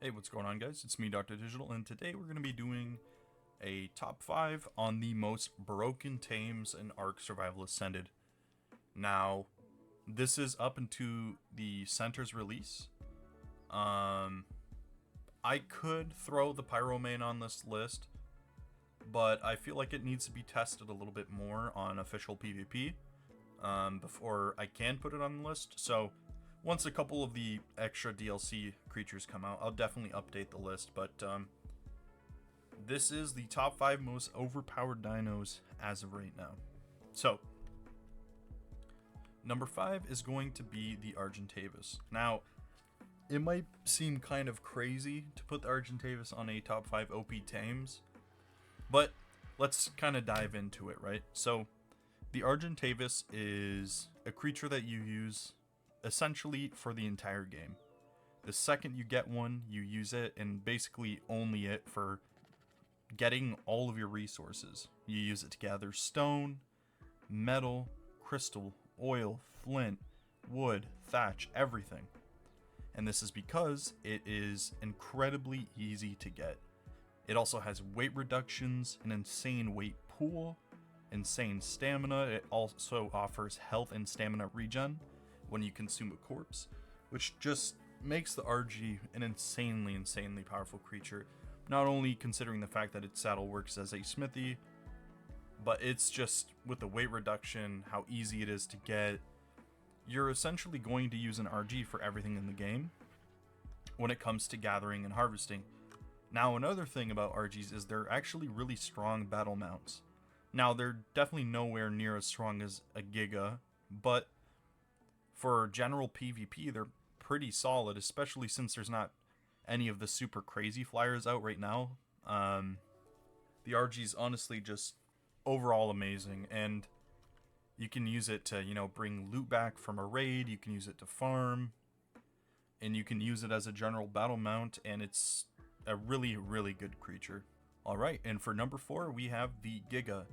Hey, what's going on, guys? It's me, Dr. Digital, and today we're going to be doing a top 5 on the most broken Tames in Ark Survival Ascended. Now, this is up into the Center's release. I could throw the Pyromane on this list, but I feel like it needs to be tested a little bit more on official PvP before I can put it on the list. So, once a couple of the extra DLC creatures come out, I'll definitely update the list. But this is the top 5 most overpowered dinos as of right now. So, number 5 is going to be the Argentavis. Now, it might seem kind of crazy to put the Argentavis on a top 5 OP Tames, but let's kind of dive into it, right? So, the Argentavis is a creature that you use essentially for the entire game. The second you get one, you use it, and basically only it for getting all of your resources. You use it to gather stone, metal, crystal, oil, flint, wood, thatch, everything. And this is because it is incredibly easy to get. It also has weight reductions, an insane weight pool, insane stamina. It also offers health and stamina regen when you consume a corpse, which just makes the RG an insanely powerful creature. Not only considering the fact that its saddle works as a smithy, but it's just with the weight reduction, how easy it is to get. You're essentially going to use an RG for everything in the game when it comes to gathering and harvesting. Now, another thing about RGs is they're actually really strong battle mounts. Now, they're definitely nowhere near as strong as a Giga, but for general PvP, they're pretty solid, especially since there's not any of the super crazy flyers out right now. The RG's honestly just overall amazing, and you can use it to, bring loot back from a raid, you can use it to farm, and you can use it as a general battle mount, and it's a really good creature. Alright, and for number 4, we have the Giga.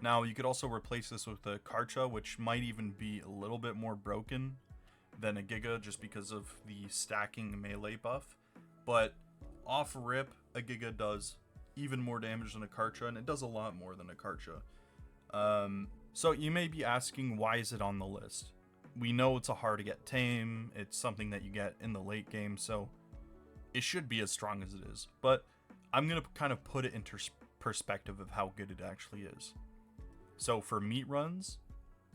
Now, you could also replace this with a Karcha, which might even be a little bit more broken than a Giga just because of the stacking melee buff. But off rip, a Giga does even more damage than a Karcha, and it does a lot more than a Karcha. So you may be asking, why is it on the list? We know it's a hard to get tame, it's something that you get in the late game, so it should be as strong as it is. But I'm going to kind of put it into perspective of how good it actually is. So for meat runs,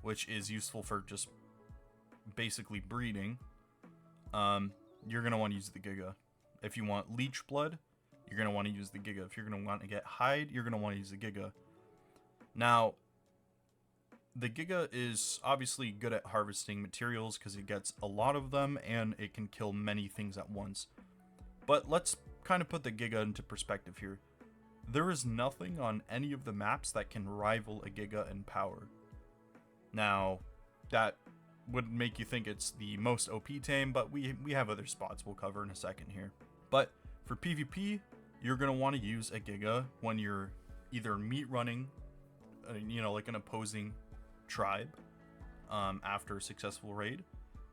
which is useful for just basically breeding, you're going to want to use the Giga. If you want leech blood, you're going to want to use the Giga. If you're going to want to get hide, you're going to want to use the Giga. Now, the Giga is obviously good at harvesting materials because it gets a lot of them and it can kill many things at once. But let's kind of put the Giga into perspective here. There is nothing on any of the maps that can rival a Giga in power. Now, that would make you think it's the most OP tame, but we have other spots we'll cover in a second here. But for PvP, you're going to want to use a Giga when you're either meat running, like an opposing tribe after a successful raid.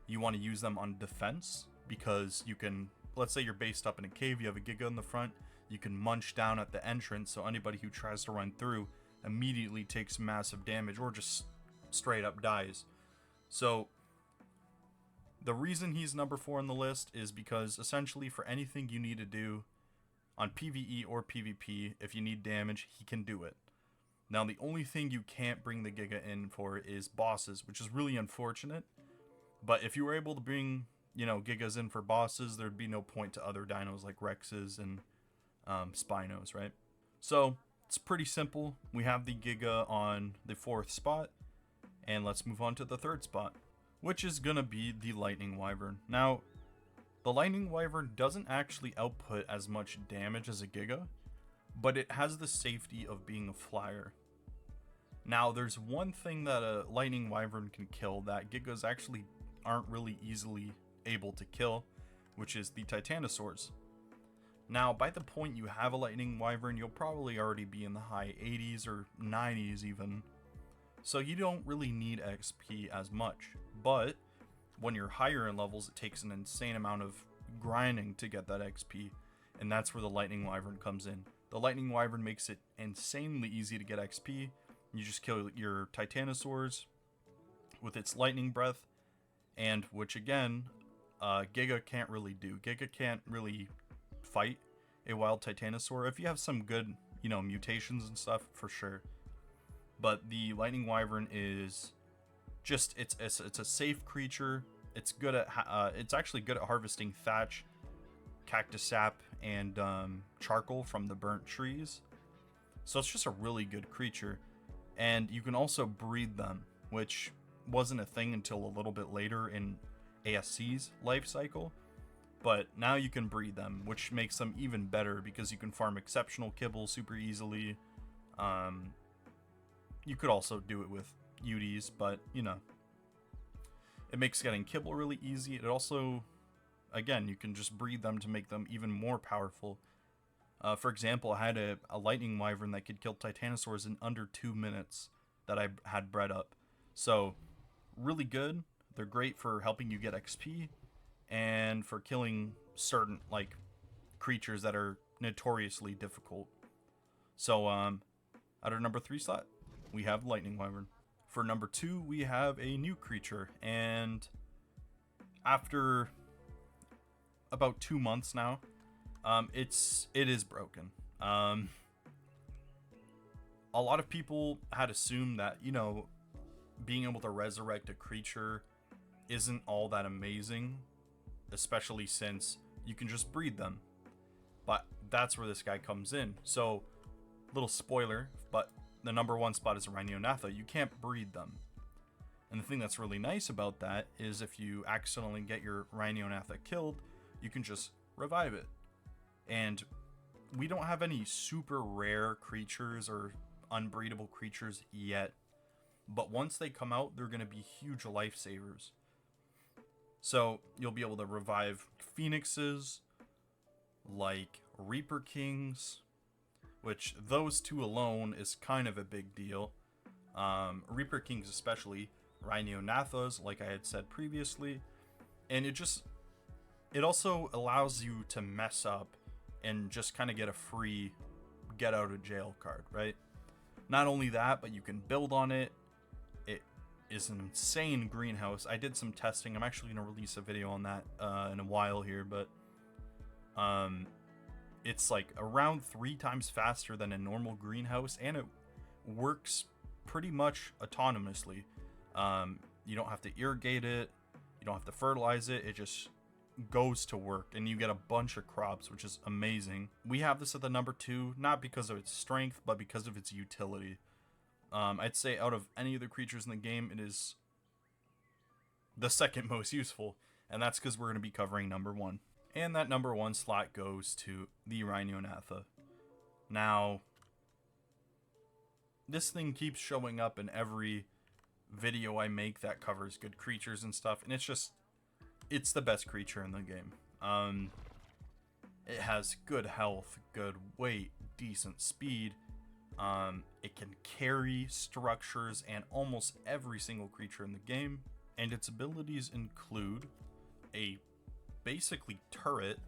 You want to use them on defense because you can, let's say you're based up in a cave, you have a Giga in the front, you can munch down at the entrance, so anybody who tries to run through immediately takes massive damage or just straight up dies. So the reason he's number 4 on the list is because essentially for anything you need to do on PvE or PvP, if you need damage, he can do it. Now, the only thing you can't bring the Giga in for is bosses, which is really unfortunate. But if you were able to bring, Gigas in for bosses, there'd be no point to other dinos like Rexes and Spinos, right? So, it's pretty simple. We have the Giga on the 4th spot, and let's move on to the 3rd spot, which is gonna be the Lightning Wyvern. Now, the Lightning Wyvern doesn't actually output as much damage as a Giga, but it has the safety of being a flyer. Now, there's one thing that a Lightning Wyvern can kill that Gigas actually aren't really easily able to kill, which is the Titanosaurs. Now, by the point you have a Lightning Wyvern, you'll probably already be in the high 80s or 90s even, so you don't really need XP as much. But when you're higher in levels, it takes an insane amount of grinding to get that XP. and that's where the Lightning Wyvern comes in. The Lightning Wyvern makes it insanely easy to get XP. You just kill your Titanosaurs with its Lightning Breath, and which again, Giga can't really do. Giga can't really fight a wild Titanosaur. If you have some good, mutations and stuff, for sure. But the Lightning Wyvern is just it's a safe creature. It's good at it's actually good at harvesting thatch, cactus sap, and charcoal from the burnt trees. So it's just a really good creature, and you can also breed them, which wasn't a thing until a little bit later in ASC's life cycle. But now you can breed them, which makes them even better because you can farm exceptional kibble super easily. You could also do it with UDs, but it makes getting kibble really easy. It also, again, you can just breed them to make them even more powerful. For example, I had a Lightning Wyvern that could kill Titanosaurs in under 2 minutes that I had bred up. So, really good. They're great for helping you get XP and for killing certain, creatures that are notoriously difficult. So, at our number 3 slot, we have Lightning Wyvern. For number 2, we have a new creature, and after about 2 months now, it is broken. A lot of people had assumed that, being able to resurrect a creature isn't all that amazing, especially since you can just breed them. But that's where this guy comes in. So, little spoiler, but the number 1 spot is a Rhynionatha. You can't breed them. And the thing that's really nice about that is if you accidentally get your Rhynionatha killed, you can just revive it. And we don't have any super rare creatures or unbreedable creatures yet. But once they come out, they're going to be huge lifesavers. So you'll be able to revive Phoenixes, like Reaper Kings, which those two alone is kind of a big deal. Reaper Kings especially, Rhynionathas, like I had said previously. And it also allows you to mess up and just kind of get a free get out of jail card, right? Not only that, but you can build on it. It is an insane greenhouse. I did some testing. I'm actually going to release a video on that in a while here, but it's like around 3 times faster than a normal greenhouse, and it works pretty much autonomously. You don't have to irrigate it, you don't have to fertilize it, it just goes to work, and you get a bunch of crops, which is amazing. We have this at the number 2, not because of its strength, but because of its utility. I'd say out of any of the creatures in the game, it is the second most useful, and that's because we're going to be covering number 1. And that number 1 slot goes to the Rhynionatha. Now, this thing keeps showing up in every video I make that covers good creatures and stuff, and it's the best creature in the game. It has good health, good weight, decent speed. It can carry structures and almost every single creature in the game, and its abilities include a basically turret,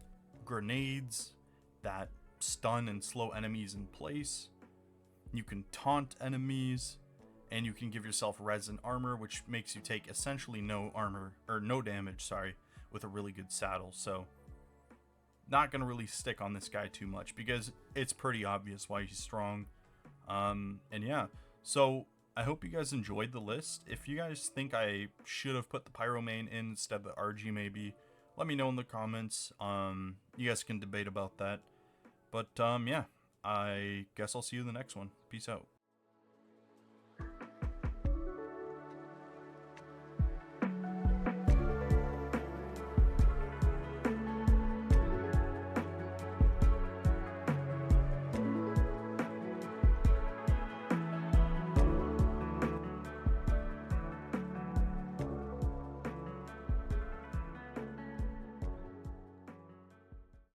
grenades that stun and slow enemies in place. You can taunt enemies, and you can give yourself resin armor, which makes you take essentially no damage, with a really good saddle. So not gonna really stick on this guy too much because it's pretty obvious why he's strong. And yeah, so I hope you guys enjoyed the list. If you guys think I should have put the Pyromane in instead of the RG, maybe let me know in the comments. You guys can debate about that. But yeah, I guess I'll see you in the next one. Peace out.